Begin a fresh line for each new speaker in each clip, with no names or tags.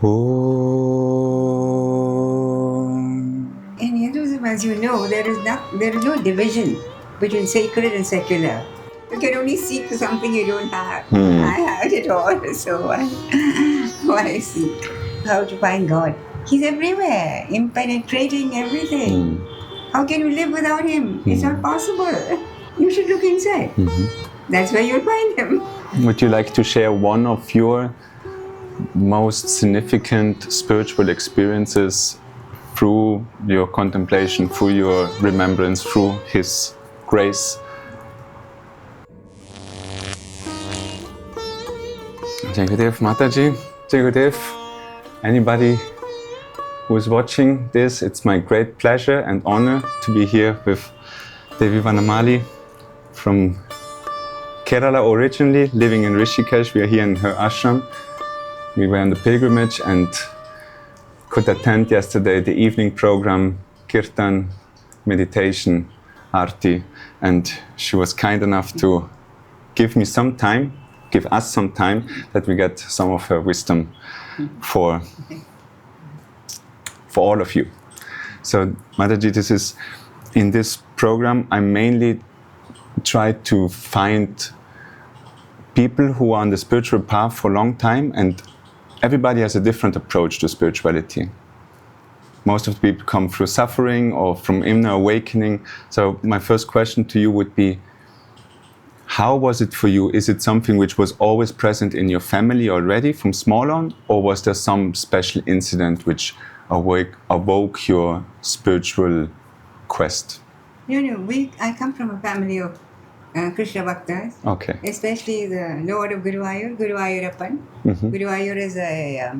In Hinduism, as you know, there is no division between sacred and secular. You can only seek for something you don't have. I have it all, so why seek? How to find God? He's everywhere, impenetrating everything. How can you live without Him? It's not possible. You should look inside. That's where you'll find Him.
Would you like to share one of your most significant spiritual experiences through your contemplation, through your remembrance, through His grace? Jai Gurudev, Mataji, Jai Gurudev. Anybody who is watching this, it's my great pleasure and honor to be here with Devi Vanamali from Kerala originally, living in Rishikesh. We are here in her ashram. We were on the pilgrimage and could attend yesterday the evening program, Kirtan, meditation, Arti, and she was kind enough to give us some time, that we get some of her wisdom for all of you. So, Mataji, in this program, I mainly try to find people who are on the spiritual path for a long time, and everybody has a different approach to spirituality. Most of the people come through suffering or from inner awakening. So my first question to you would be, how was it for you? Is it something which was always present in your family already from small on, or was there some special incident which awoke your spiritual quest?
No, I come from a family of Krishna bhaktas,
okay.
Especially the Lord of Guruvayur, Guruvayurappan. Guruvayur is a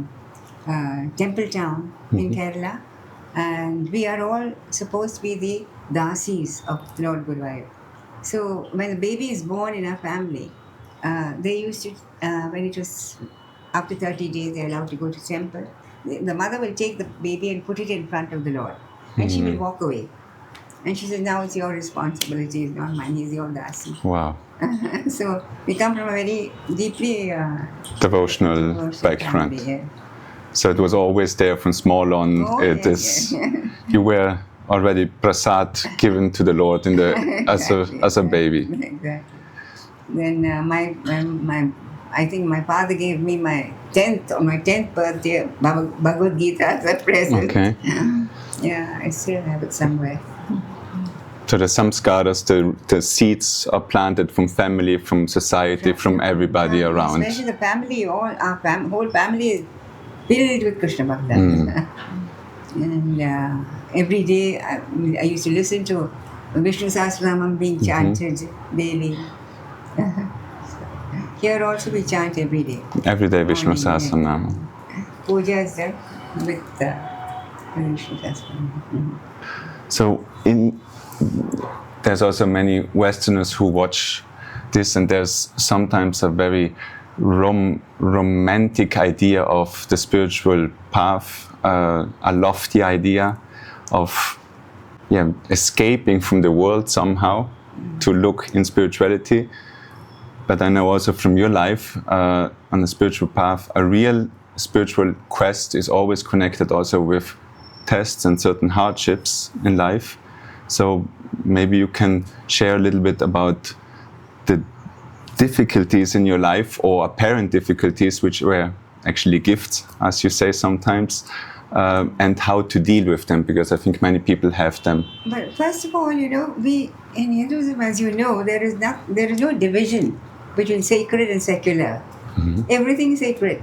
temple town in Kerala, and we are all supposed to be the dasis of Lord Guruvayur. So when the baby is born in our family, they used to, when it was after 30 days, they're allowed to go to temple. The mother will take the baby and put it in front of the Lord, and she will walk away. And she says, now it's your responsibility, it's not mine, he's your dasi.
Wow.
So we come from a very deeply
devotional background.
Family, yeah.
So it was always there from small on. You were already prasad given to the Lord in the as a baby.
Exactly. Then I think my father gave me my 10th birthday Bhagavad Gita as a present.
Okay.
Yeah, I still have it somewhere.
So the samskaras, the seeds are planted from family, from society, from everybody around.
Especially the family, our whole family is filled with Krishna bhakta. And every day I used to listen to Vishnu Sahasranamam being chanted daily. Here also we chant every day.
Every day Vishnu Sahasranamam.
Puja is there with Vishnu Sahasranamam.
So there's also many Westerners who watch this, and there's sometimes a very romantic idea of the spiritual path, a lofty idea of escaping from the world somehow to look in spirituality. But I know also from your life on the spiritual path, a real spiritual quest is always connected also with tests and certain hardships in life. So maybe you can share a little bit about the difficulties in your life, or apparent difficulties, which were actually gifts, as you say sometimes, and how to deal with them, because I think many people have them.
But first of all, we in Hinduism, as you know, there is no division between sacred and secular. Everything is sacred.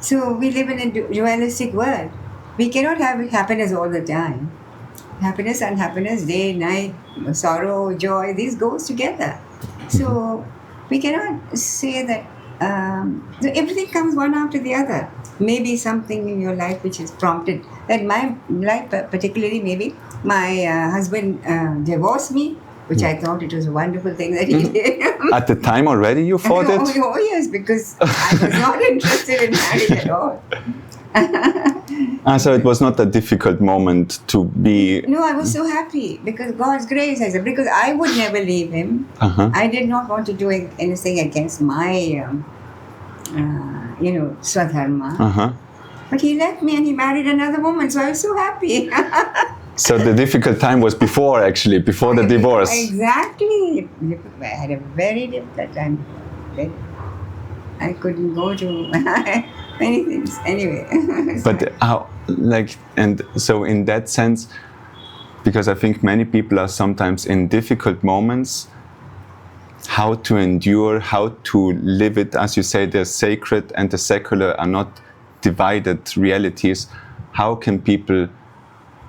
So we live in a dualistic world. We cannot have happiness all the time. Happiness, unhappiness, day, night, sorrow, joy, these goes together. So we cannot say that everything comes one after the other. Maybe something in your life which is prompted. That my life particularly, maybe my husband divorced me, which I thought it was a wonderful thing that he did.
At the time already you thought it?
Oh yes, because I was not interested in marriage at all.
So it was not a difficult moment to be...
No, I was so happy because God's grace, I said, because I would never leave him. I did not want to do anything against my, swadharma. But he left me and he married another woman, so I was so happy.
So the difficult time was before the divorce.
Exactly. I had a very difficult time before. I couldn't go to many things. Anyway.
But how, like, and so in that sense, because I think many people are sometimes in difficult moments, how to endure, how to live it, as you say, the sacred and the secular are not divided realities. How can people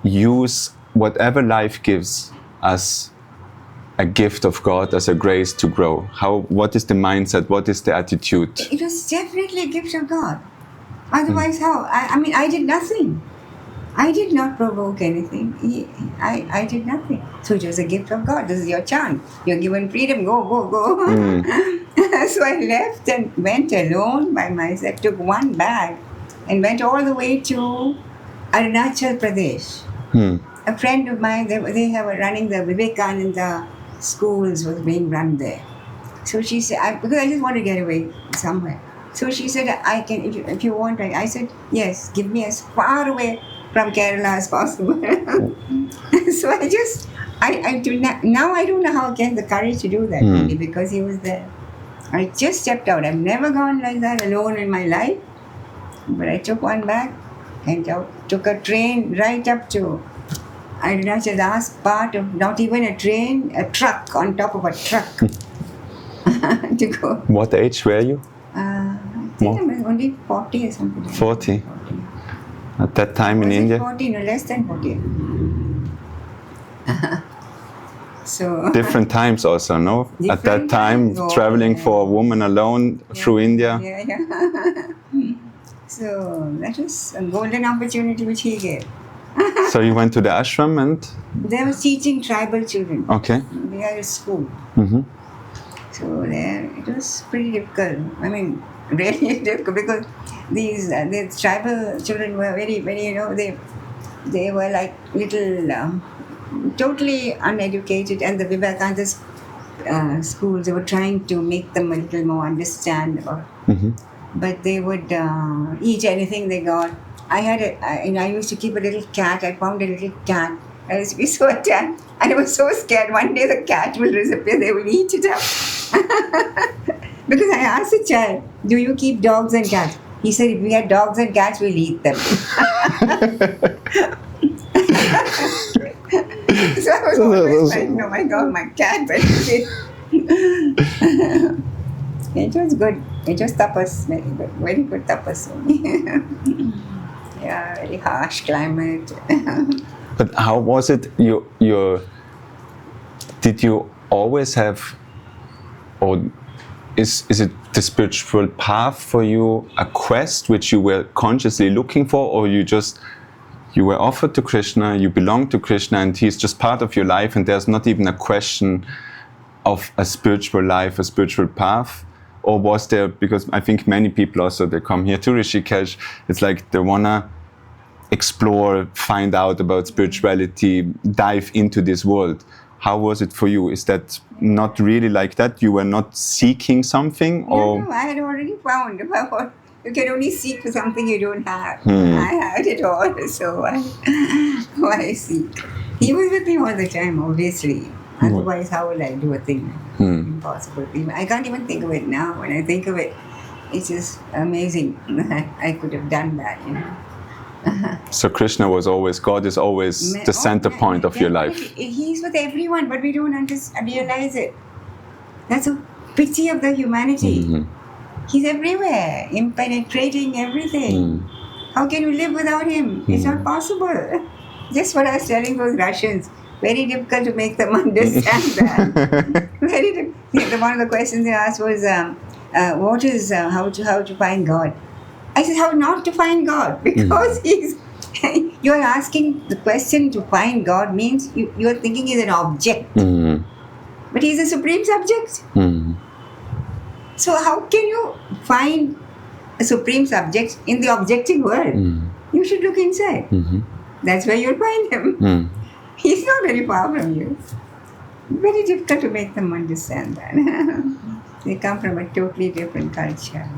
use whatever life gives as a gift of God, as a grace to grow? What is the mindset? What is the attitude?
It was definitely a gift of God. Otherwise, how? I mean, I did nothing. I did not provoke anything. I did nothing. So it was a gift of God. This is your chance. You're given freedom. Go, go, go. So I left and went alone by myself, took one bag and went all the way to Arunachal, Pradesh. A friend of mine, they were running the Vivekananda schools, was being run there. So she said, because I just want to get away somewhere. So she said, I can, if you want, I said, yes, give me as far away from Kerala as possible. So I do not, now I don't know how I get the courage to do that, only because he was there. I just stepped out. I've never gone like that alone in my life. But I took one bag and took a train right up to Arunachal, the last part of not even a train, a truck on top of a truck to go.
What age were you?
I think I was only 40 or something.
40? At that time in India?
40, no, less than 40. So
different times also, no? At that time, traveling for a woman alone through India.
So that was a golden opportunity which he gave.
So you went to the ashram and?
They were teaching tribal children.
Okay.
They had a school. So there, it was pretty difficult. I mean, really difficult because these tribal children were very, very, they were like little, totally uneducated, and the Vivekananda schools, they were trying to make them a little more understand. But they would eat anything they got. I used to keep a little cat. I found a little cat. I used to be so attacked. And I was so scared. One day the cat will disappear. They will eat it up. Because I asked the child, do you keep dogs and cats? He said, if we had dogs and cats, we'll eat them. So I was always like, oh my God, my cat. It was good. It was tapas, very good tapas. Yeah, very harsh climate.
But how was it? Did you always have, or is it the spiritual path for you a quest which you were consciously looking for, or you were offered to Krishna, you belong to Krishna, and he's just part of your life, and there's not even a question of a spiritual life, a spiritual path? Or was there, because I think many people also, they come here to Rishikesh, it's like they wanna explore, find out about spirituality, dive into this world. How was it for you? Is that not really like that? You were not seeking something? Or?
No, I had already found. You can only seek for something you don't have. I had it all, so why seek? He was with me all the time, obviously. Otherwise, how will I do a thing? Impossible. I can't even think of it now. When I think of it, it's just amazing that I could have done that,
So Krishna was always, God is always the center point of your life.
He's with everyone, but we don't realize it. That's a pity of the humanity. He's everywhere, penetrating everything. How can we live without him? It's not possible. Just what I was telling those Russians. Very difficult to make them understand that. Very difficult. One of the questions they asked was, "What is how to find God?" I said, "How not to find God?" Because you are asking the question to find God means you are thinking he's an object, but he's a supreme subject. So how can you find a supreme subject in the objective world? You should look inside. That's where you'll find him. He's not very far from you. Very difficult to make them understand that. They come from a totally different culture.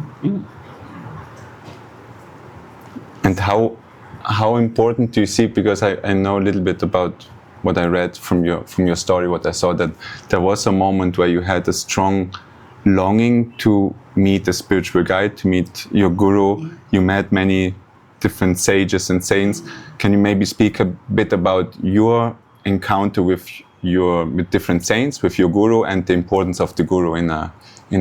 And how important do you see, because I know a little bit about what I read from your story, what I saw, that there was a moment where you had a strong longing to meet a spiritual guide, to meet your guru. Yeah. You met many different sages and saints. Can you maybe speak a bit about your encounter with different saints, with your guru, and the importance of the guru in a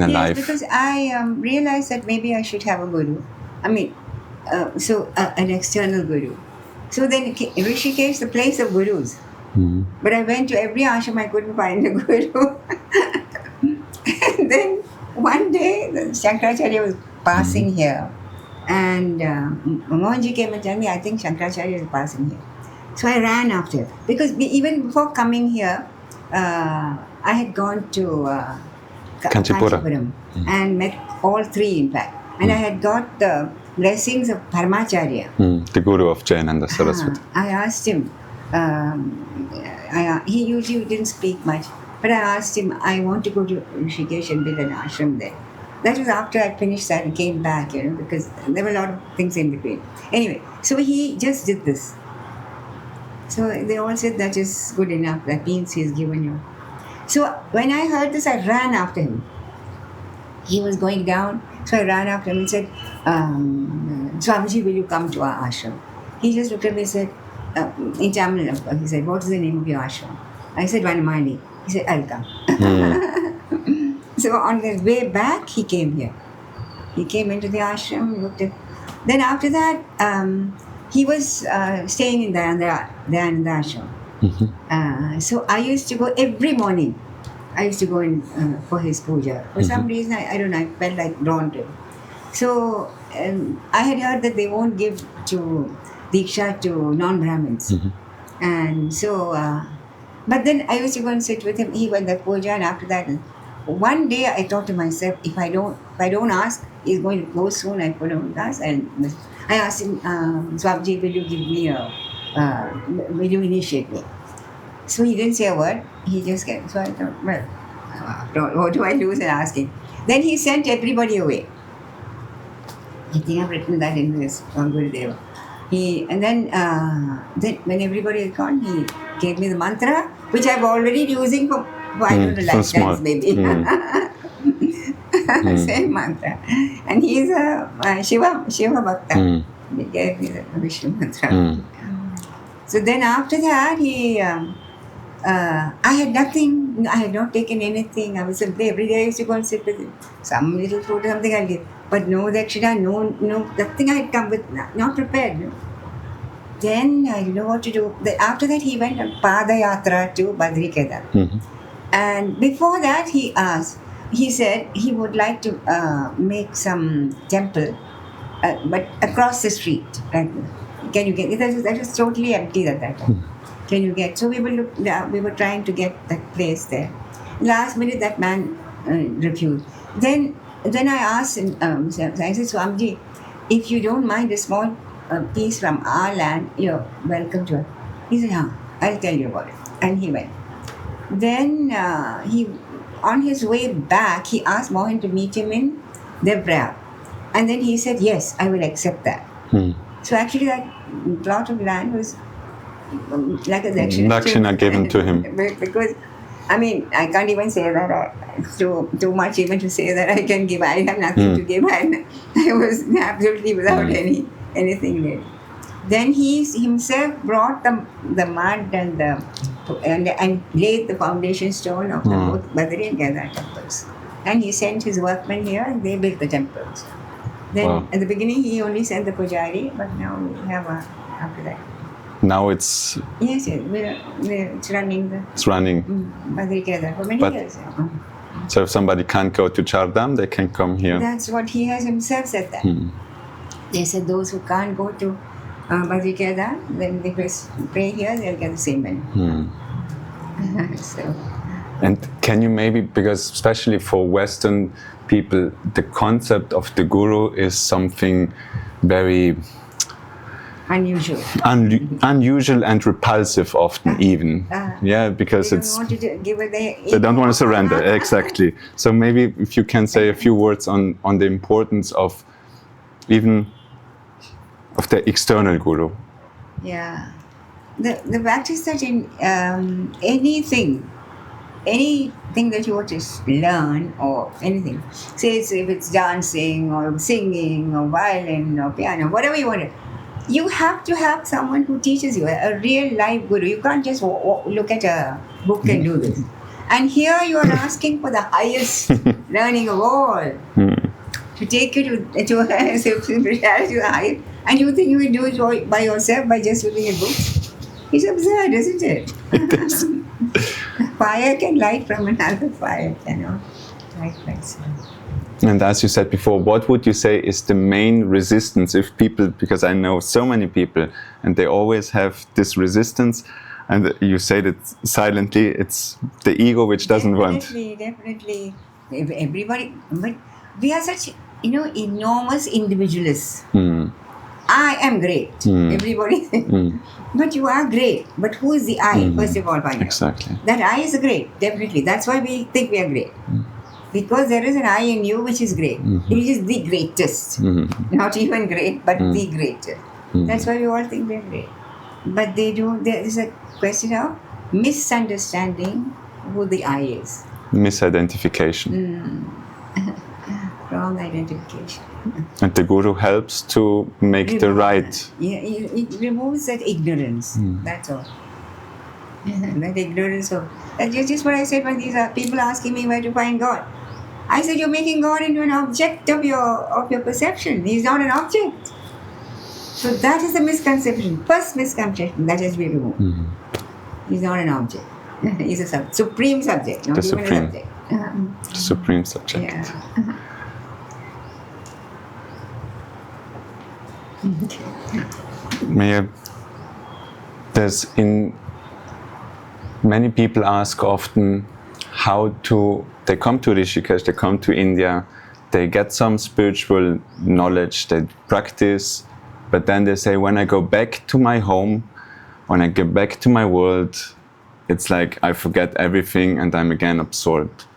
life?
Because I realized that maybe I should have a guru. I mean, an external guru. So then Rishikesh, the place of gurus. Mm-hmm. But I went to every ashram, I couldn't find a guru. And then one day, the Shankaracharya was passing here, and Mohanji came and told me, I think Shankaracharya is passing here. So I ran after him. Because even before coming here, I had gone to Kanchipuram and met all three, in fact. And I had got the blessings of Paramacharya.
The guru of Jayananda Saraswati.
I asked him, he usually didn't speak much, but I asked him, I want to go to Rishikesh and build an ashram there. That was after I finished that and came back, because there were a lot of things in between. Anyway, so he just did this. So they all said that is good enough, that means he's given you. So when I heard this, I ran after him. He was going down, so I ran after him and said, Swamiji, will you come to our ashram? He just looked at me and said, in Tamil, he said, what is the name of your ashram? I said, Vanamali. He said, I'll come. So on the way back, he came here. He came into the ashram, looked at. Then after that, he was staying in the ashram. Mm-hmm. So I used to go every morning. I used to go in for his puja. For some reason, I don't know, I felt like drawn to it. So I had heard that they won't give to Diksha to non-Brahmins. Mm-hmm. And so, but then I used to go and sit with him. He went the puja, and after that, one day I thought to myself, if I don't ask, he's going to go soon. I put on ask, and I asked him, Swamiji, will you give me will you initiate me? So he didn't say a word. He just came. So I thought, well, what do I lose in asking? Then he sent everybody away. I think I've written that in this on Gurudeva. And then when everybody had gone, he gave me the mantra, which I've already using for I don't know, lifetimes maybe. Same mantra. And he's a Shiva bhakta. He gave me the Vishnu mantra. So then after that, I had nothing, I had not taken anything. I was simply, every day I used to go and sit with him. Some little food or something I'll give. But no dakshina, no, nothing I had come with, not prepared. No. Then I didn't know what to do. After that, he went on Padayatra to Badri Kedar. Mm-hmm. And before that, he said he would like to make some temple, but across the street. Can you get it? That was totally empty at that time. Can you get? So we were trying to get that place there. Last minute, that man refused. Then I asked him, I said, Swamiji, if you don't mind a small piece from our land, you're welcome to it. He said, I'll tell you about it. And he went. Then on his way back, he asked Mohan to meet him in Devraya. And then he said, yes, I will accept that. So actually that plot of land was like a dakshina
given to him.
Because, I mean, I can't even say that. It's too much even to say that I can give. I have nothing to give. And I was absolutely without anything there. Then he himself brought the mud and laid the foundation stone of the both Badri and Kedar temples. And he sent his workmen here and they built the temples. Then at the beginning he only sent the pujari, but now we have after that.
Now it's...
Yes, it's running.
It's running.
Badri Kedar for many years.
So if somebody can't go to Chardham, they can come here.
That's what he has himself said that. They said those who can't go to Badri Kedar, then they pray here, they'll get the same benefit. So.
And can you maybe, because especially for Western people, the concept of the guru is something very
unusual.
Unusual and repulsive often even. Yeah, because
they don't want to give it
they don't want to surrender, exactly. So maybe if you can say a few words on the importance of even of the external guru.
Yeah. The fact is that in anything that you want to learn or anything, say if it's dancing or singing or violin or piano, whatever you want to, you have to have someone who teaches you, a real life guru. You can't just look at a book and do this. And here you are asking for the highest learning of all, to take you to a spirituality high, and you think you will do it by yourself by just looking at books? It's absurd, isn't it? Fire can light from another fire, light myself.
And as you said before, what would you say is the main resistance if people, because I know so many people and they always have this resistance, and you said it silently, it's the ego which doesn't want.
Definitely. Everybody, but we are such, enormous individualists. I am great. Everybody thinks. But you are great. But who is the I, first of all, find out.
Exactly.
That I is great, definitely. That's why we think we are great. Because there is an I in you which is great. Which is the greatest. Not even great, but the greatest. That's why we all think we are great. But there is a question of misunderstanding who the I is.
Misidentification.
Wrong identification.
And the guru helps to make the right.
Yeah, it removes that ignorance. That's all. That ignorance of. That's just what I said when these people asking me where to find God. I said you're making God into an object of your perception. He's not an object. So that is the misconception. First misconception that has to be removed. He's not an object. He's a supreme subject, not even a subject.
Supreme subject.
Yeah.
Many people ask often they come to Rishikesh, they come to India, they get some spiritual knowledge, they practice, but then they say, when I go back to my home, when I get back to my world, it's like I forget everything and I'm again absorbed.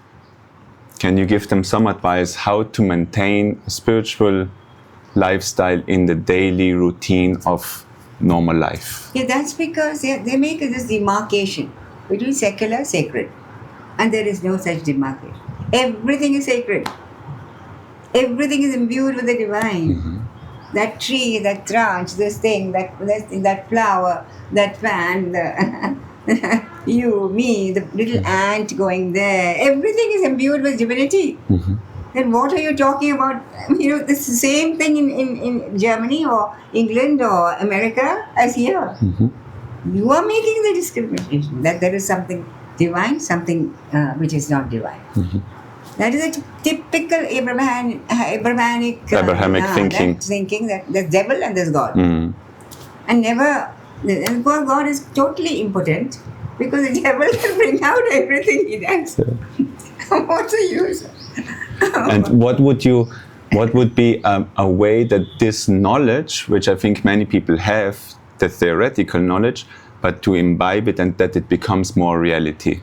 Can you give them some advice how to maintain a spiritual lifestyle in the daily routine of normal life?
Yeah, that's because they make this demarcation between secular, sacred. And there is no such demarcation. Everything is sacred. Everything is imbued with the divine. That tree, that branch, this thing, that flower, that fan, you, me, the little ant going there. Everything is imbued with divinity. Then what are you talking about? This same thing in Germany or England or America as here. You are making the discrimination that there is something divine, something which is not divine. That is a typical Abrahamic thinking that there's devil and there's God. And God is totally impotent because the devil can bring out everything he does. What's the use?
And what would be a way that this knowledge, which I think many people have, the theoretical knowledge, but to imbibe it and that it becomes more reality?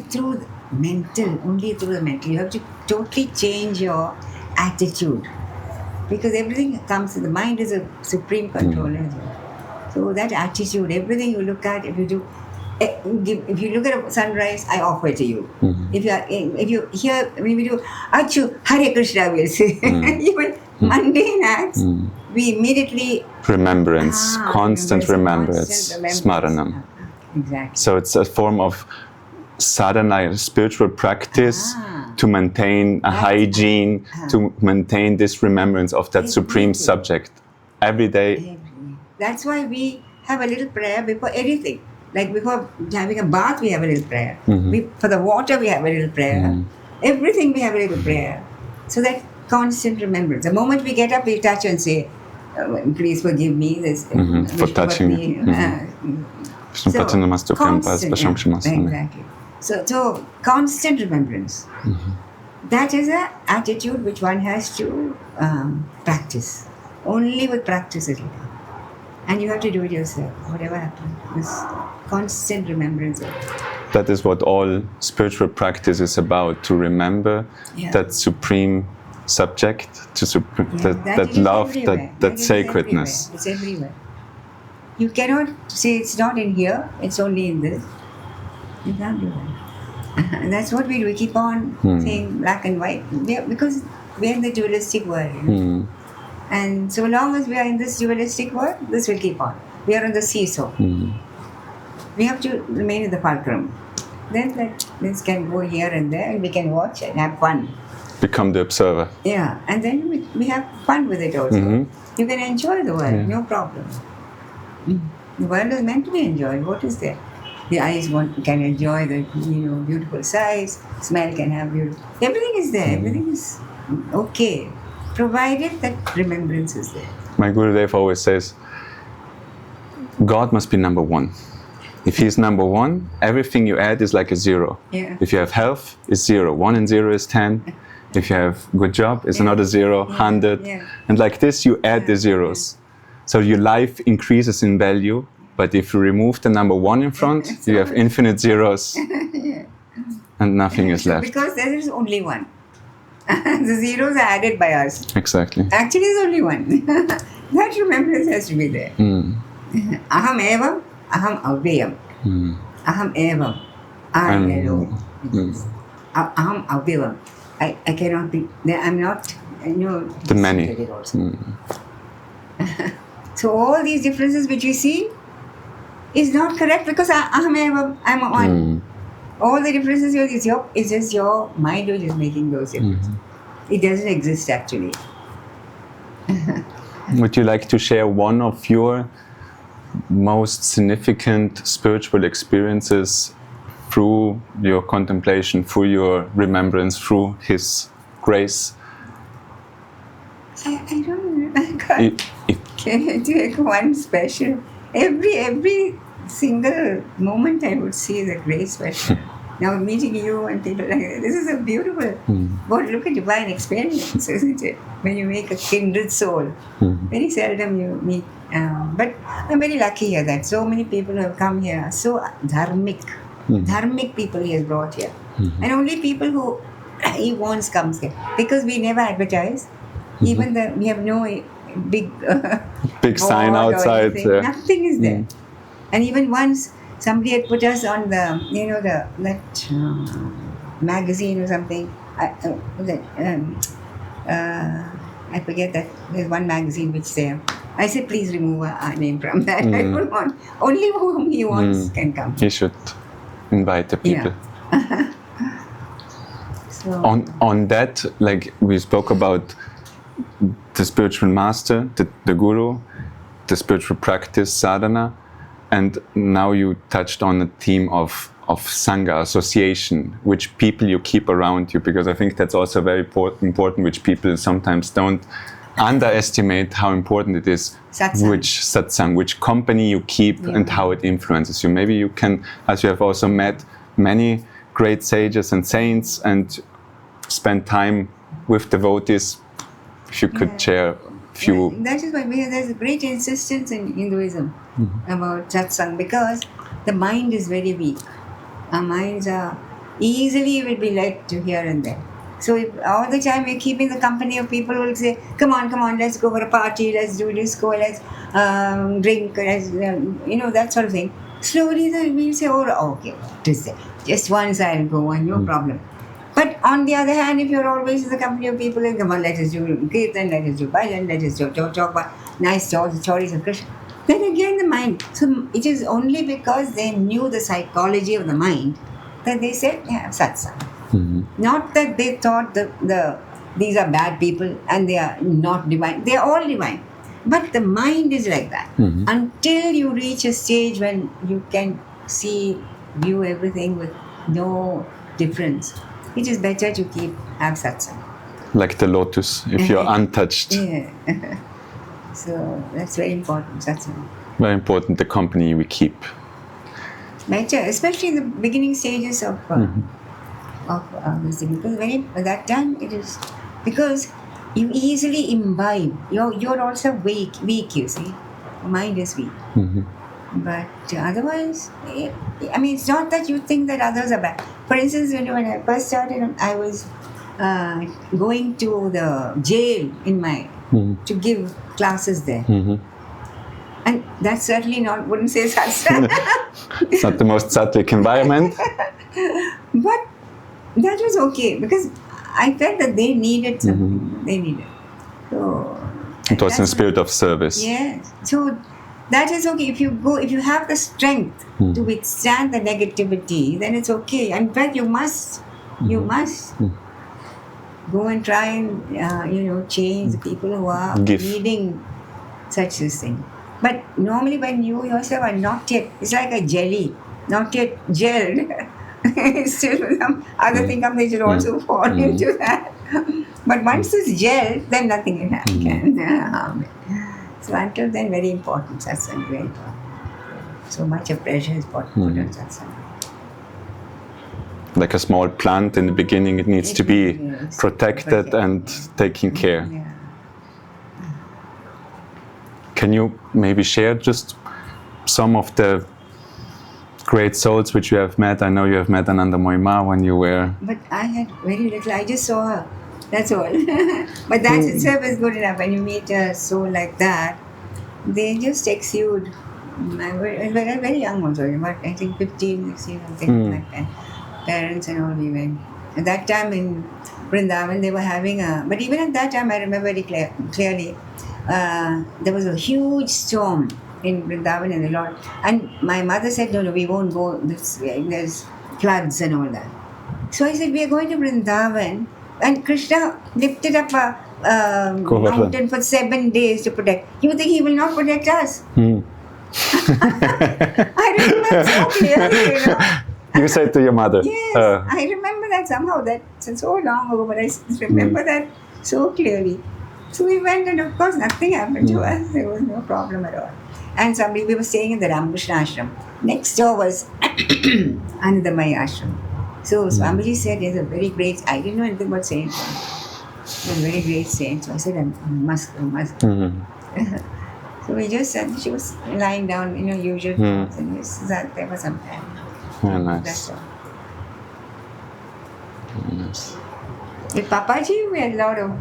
Through only through the mental. You have to totally change your attitude. Because everything comes, the mind is a supreme controller. So that attitude, everything you look at, if you look at a sunrise, I offer it to you. If you hear, when we do Achu, Hare Krishna, we'll say. Even mundane acts, we immediately...
Constant remembrance, smaranam.
Exactly.
So it's a form of sadhana, spiritual practice to maintain a hygiene, to maintain this remembrance of that supreme subject every day.
That's why we have a little prayer before everything. Like before having a bath, we have a little prayer. For the water, we have a little prayer. Everything we have a little prayer. So that constant remembrance. The moment we get up, we touch and say, please forgive me.
For touching me.
Exactly. So constant remembrance. That is an attitude which one has to practice. Only with practice it will come. And you have to do it yourself, whatever happens. This constant remembrance of it.
That is what all spiritual practice is about, to remember that supreme subject to that
it is
love,
everywhere.
that
It is
sacredness.
everywhere. It's everywhere. You cannot say it's not in here, it's only in this. You can't do that. And that's what we do. We keep on saying black and white because we're in the dualistic world. You know? And so long as we are in this dualistic world, this will keep on. We are on the seesaw. We have to remain in the fulcrum. Then this can go here and there, and we can watch and have fun.
Become the observer.
Yeah, and then we have fun with it also. You can enjoy the world, no problem. The world is meant to be enjoyed. What is there? The eyes can enjoy the beautiful sights. Smell can have beautiful. Everything is there. Everything is okay, provided that remembrance is there.
My Gurudev always says, God must be number one. If he's number one, everything you add is like a zero.
Yeah.
If you have health, it's 0. 1 and 0 is 10. If you have good job, it's another 0, 100.
Yeah.
And like this, you add the zeros. So your life increases in value. But if you remove the number 1 in front, you have infinite zeros. And nothing is left.
Because there is only one. The zeros are added by us.
Exactly.
Actually, there's only one. That remembrance has to be there. Aham evam, aham avyayam. Aham evam, I alone. Aham avyayam. I cannot be, I'm not,
the many.
So all these differences which we see is not correct because aham evam, I'm one. All the differences, it's just your mind which is making those differences. It doesn't exist actually.
Would you like to share one of your most significant spiritual experiences through your contemplation, through your remembrance, through His grace?
I don't know. I can't take one special. Every single moment I would see the grace special. Now meeting you and people like that, this is a beautiful, look at divine experience, isn't it? When you make a kindred soul. Very seldom you meet, but I'm very lucky here that so many people have come here, so dharmic people he has brought here. And only people who he wants comes here. Because we never advertise, even we have no big
sign outside.
Nothing is there. And even once somebody had put us on the, that magazine or something. I forget that there's one magazine which there. I said, please remove our name from that. I don't want. Only whom he wants can come.
He should invite the people.
Yeah. So,
on that, like we spoke about the spiritual master, the guru, the spiritual practice, sadhana. And now you touched on the theme of Sangha, association, which people you keep around you, because I think that's also very important, which people sometimes don't underestimate how important it is.
Satsang.
Which satsang, which company you keep and how it influences you. Maybe you can, as you have also met many great sages and saints and spend time with devotees, if you could share few.
That is why there's a great insistence in Hinduism about satsang, because the mind is very weak. Our minds are easily will be led to here and there. So if all the time we're keeping the company of people who will say, come on, let's go for a party, let's do disco, let's drink, let's, that sort of thing. Slowly then we'll say, okay, just once I'll go on, no problem. But on the other hand, if you're always in the company of people, come on, let us do kirtan, let us do bhajan, let us talk about nice stories of Krishna. Then again the mind. So it is only because they knew the psychology of the mind that they said, satsang. Not that they thought these are bad people and they are not divine. They are all divine. But the mind is like that. Until you reach a stage when you can view everything with no difference. It is better to have satsang.
Like the lotus, if you're untouched.
Yeah. So that's very important, satsang.
Very important, the company we keep.
Better, especially in the beginning stages of this thing. Because at that time it is, because you easily imbibe. You're also weak, you see. Your mind is weak. But otherwise, it's not that you think that others are bad. For instance, when I first started, I was going to the jail to give classes there. And that's certainly wouldn't say satsang.
It's not the most sattvic environment.
But that was okay because I felt that they needed something. They needed. So
it was in spirit of service.
Yes. So that is okay. If you have the strength to withstand the negativity, then it's okay. In fact, you must go and try and change the people who are needing such a thing. But normally when you yourself are not yet, it's like a jelly, not yet gelled. Still some other thing comes, they should also fall into that. But once it's gelled, then nothing can harm it. So until then, very important, satsang, very important. So much of pressure is put on satsang.
Like a small plant in the beginning, it needs to be protected and taken care.
Yeah.
Can you maybe share just some of the great souls which you have met? I know you have met Ananda Moima when you were...
But I had very little, I just saw her, that's all. But that itself is good enough. When you meet a soul like that, they just exude. I was very young also, about I think 15, 16, something like that. Parents and all we went. At that time in Vrindavan, they were having but even at that time I remember very clearly, there was a huge storm in Vrindavan and the Lord. And my mother said, no, we won't go this way. There's floods and all that. So I said, we are going to Vrindavan. And Krishna lifted up a mountain for 7 days to protect. You think he will not protect us? I remember so clearly,
You said to your mother?
Yes, I remember that somehow. That's so long ago, but I remember that so clearly. So we went, and of course nothing happened to us. There was no problem at all. And we were staying in the Ramakrishna ashram. Next door was Anandamayi ashram. So Swamiji said, he's a very great, I didn't know anything about saints. He's a very great saint. So I said, I must go. So we just said, she was lying down in her usual clothes, and we sat there for some time.
Very nice.
That's all.
Very nice.
With Papaji, we had a lot of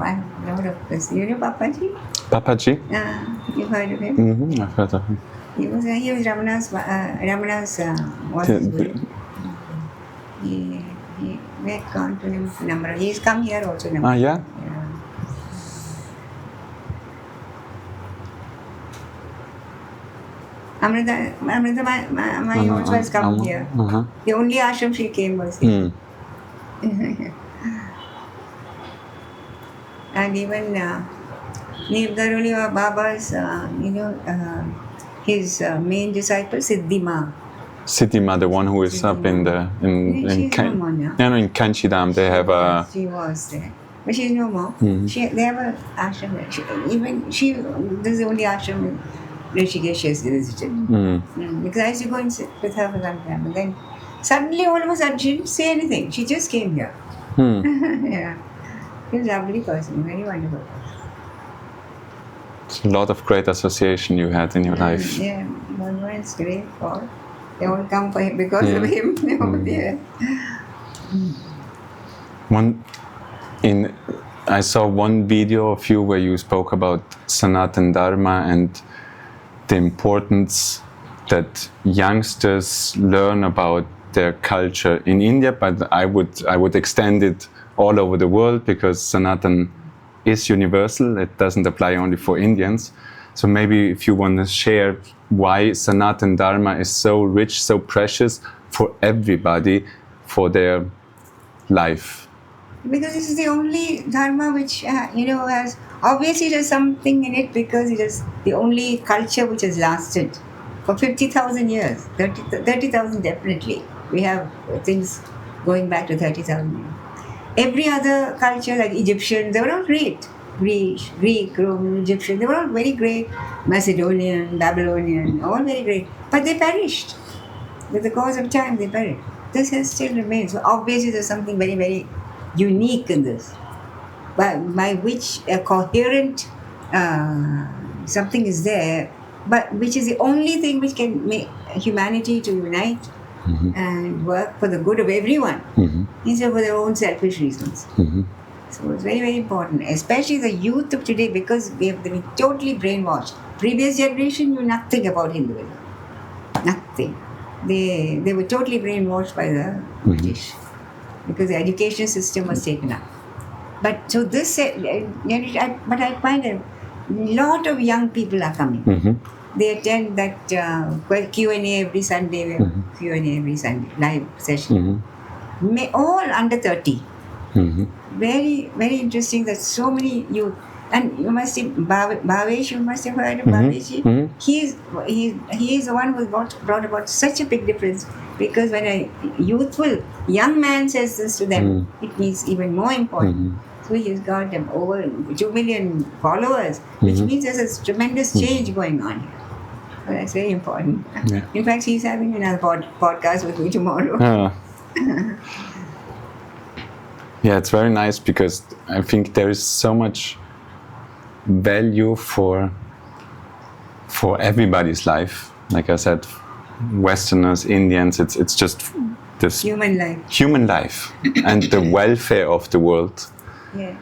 this. You know Papaji?
Papaji?
You've heard of him?
I've heard of him.
He was Ramana's was his guru. We had gone to him a number. He's come here also.
Yeah?
Amrita my also has come here. The only ashram she came was here. And even Nivdaruli Baba's, his main disciple, Siddhima.
Siddhima, the one who is up in Kanchidam, they have a...
She was there. But she's no more. They have an ashram there. This is the only ashram in Rishikesh she has visited. Because I used to go and sit with her for some time. And then suddenly, all of a sudden, she didn't say anything. She just came here. Yeah. She's a lovely person, very wonderful person.
It's a lot of great association you had in your life.
Yeah, one is great for. They all come for him because of him.
I saw one video of you where you spoke about Sanatan Dharma and the importance that youngsters learn about their culture in India, but I would extend it all over the world because Sanatan is universal. It doesn't apply only for Indians. So maybe if you want to share why Sanatan Dharma is so rich, so precious for everybody, for their life.
Because this is the only Dharma which, has, obviously there's something in it because it is the only culture which has lasted for 50,000 years, 30,000 definitely. We have things going back to 30,000 years. Every other culture, like Egyptians, they were all great. Greek, Roman, Egyptian, they were all very great. Macedonian, Babylonian, all very great. But they perished. With the course of time, they perished. This has still remained. So obviously there's something very, very unique in this. By which a coherent something is there, but which is the only thing which can make humanity to unite and work for the good of everyone, instead of for their own selfish reasons. So it's very, very important, especially the youth of today, because we have been totally brainwashed. Previous generation knew nothing about Hinduism. Nothing. They were totally brainwashed by the British because the education system was taken up. But so this, but I find a lot of young people are coming. They attend that Q&A every Sunday. We have Q&A every Sunday, live session. All under 30. Very, very interesting that so many youth. And you must see Bhavesh, you must have heard of Bhavesh. He is the one who brought about such a big difference, because when a youthful young man says this to them, it means even more important. So he's got over 2 million followers, which means there's a tremendous change going on here. So that's very important.
Yeah.
In fact, he's having another podcast with me tomorrow.
Yeah, it's very nice, because I think there is so much value for everybody's life. Like I said, Westerners, Indians, it's just this
human life
and the welfare of the world.
Yeah.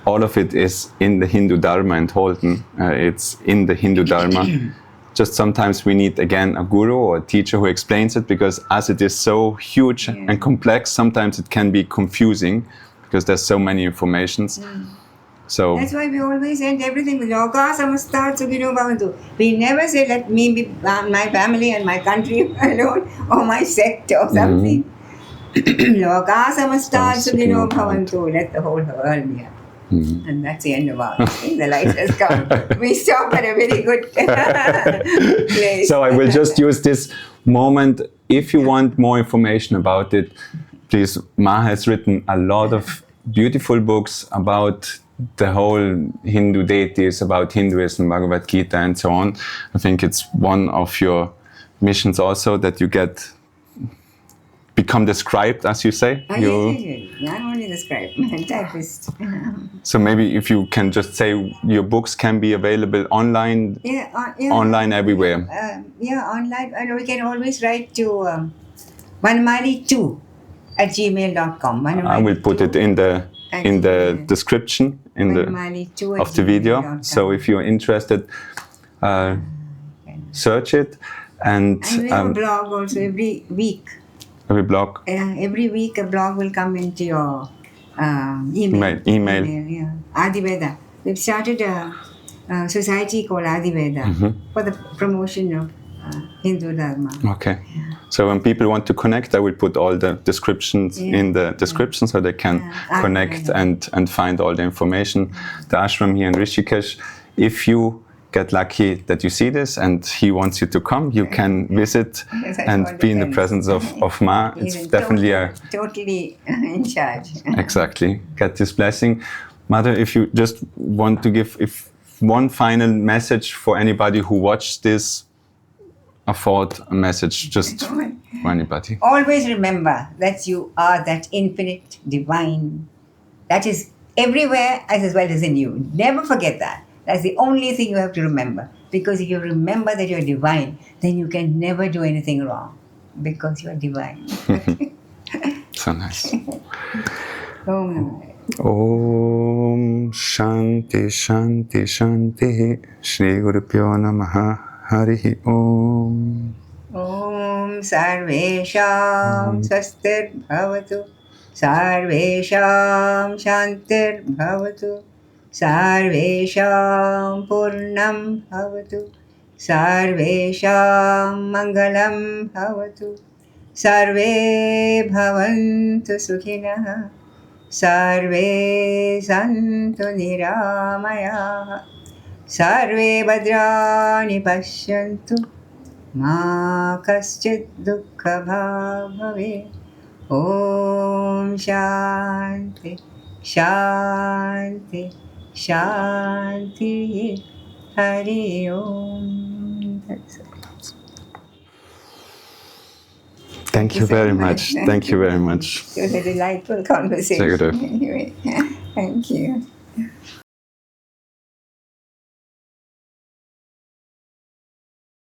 All of it is in the Hindu Dharma and Holden. It's in the Hindu Dharma. Just sometimes we need, again, a guru or a teacher who explains it, because as it is so huge and complex, sometimes it can be confusing because there's so many informations. So
that's why we always end everything with Loka Samasta Sukhino Bhavantu. We never say, let me be my family and my country alone, or my sect or something. Loka Samasta Sukhino Bhavantu. Let the whole world be happy. And that's the end of our thing. The light has come. We stop at a very good place.
So I will just use this moment. If you want more information about it, please, Ma has written a lot of beautiful books about the whole Hindu deities, about Hinduism, Bhagavad Gita, and so on. I think it's one of your missions also, that you become the scribe, as you say.
Yes. Not only the scribe, I'm a typist.
So maybe if you can just say your books can be available online, online everywhere.
Online. And we can always write to vanamali2@gmail.com.
I will put it in the description of the video. So if you're interested, search it. And
we have a blog also every week.
Every blog?
Every week a blog will come into your email. Yeah. Adiveda. We've started a society called Adiveda for the promotion of Hindu Dharma.
Okay. So when people want to connect, I will put all the descriptions in the description, so they can connect and find all the information. The ashram here in Rishikesh, if you get lucky that you see this and he wants you to come, you can visit and be in the presence of Ma. It's definitely
totally in charge.
Exactly. Get this blessing. Mother, if you just want to give one final message for anybody who watched this, a thought, a message, just for anybody.
Always remember that you are that infinite divine that is everywhere as well as in you. Never forget that. That's the only thing you have to remember. Because if you remember that you're divine, then you can never do anything wrong. Because you're divine.
So nice.
Om
Shanti Shanti Shanti Shri Guru Pyo Namaha Harihi Om.
Om Sarvesham Swastir Bhavatu Sarvesham Shantir Bhavatu Sarvesham Purnam Bhavatu Sarvesham Mangalam Bhavatu Sarve Bhavantu Sukhinah Sarve Santu Niramaya Sarve Bhadrani Pashyantu Ma Kaschid Dukkha Bhave Om Shanti Shanti Shanti Hari Om.
Thank you very much. Thank you very much.
It was a delightful conversation. Anyway, thank you.